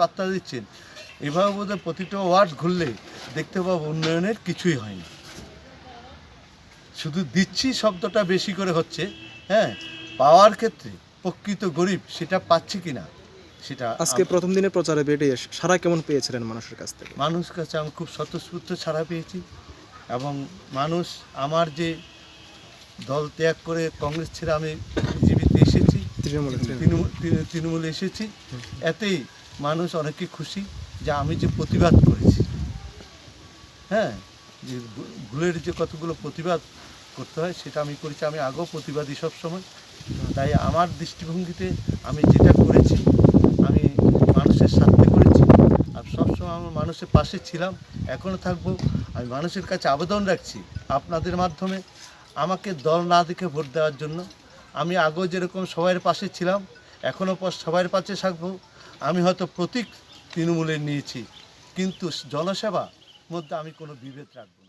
বার্তা দিচ্ছেন, এভাবে বোধহয় প্রতিটা ওয়ার্ড ঘুরলে দেখতে পাবো উন্নয়নের কিছুই হয়নি। শুধু দিচ্ছি শব্দটা বেশি করে হচ্ছে, হ্যাঁ, পাওয়ার ক্ষেত্রে প্রকৃত গরিব সেটা পাচ্ছি কি না সেটা। আজকে প্রথম দিনে প্রচারে বেরিয়ে সারা কেমন পেয়েছিলেন মানুষের কাছ থেকে? মানুষের কাছে আমি খুব স্বতঃস্ফূর্ত সাড়া পেয়েছি, এবং মানুষ আমার যে দল ত্যাগ করে কংগ্রেস ছেড়ে আমি বিজেপিতে এসেছি, তৃণমূলে এসেছি, এতেই মানুষ অনেকে খুশি যে আমি যে প্রতিবাদ করেছি, হ্যাঁ, যে ভুলের যে কতগুলো প্রতিবাদ করতে হয় সেটা আমি করেছি। আমি আগেও প্রতিবাদী সবসময়, তাই আমার দৃষ্টিভঙ্গিতে আমি যেটা করেছি আমি মানুষের স্বার্থে করেছি, আর সবসময় আমার মানুষের পাশে ছিলাম, এখনও থাকবো। আমি মানুষের কাছে আবেদন রাখছি আপনাদের মাধ্যমে আমাকে দল না দেখে ভোট দেওয়ার জন্য। আমি আগেও যেরকম সবার পাশে ছিলাম এখনও সবার পাশে থাকবো। আমি হয়তো প্রতীক তৃণমূলের নিয়েছি, কিন্তু জনসেবার মধ্যে আমি কোনো বিভেদ রাখবো না।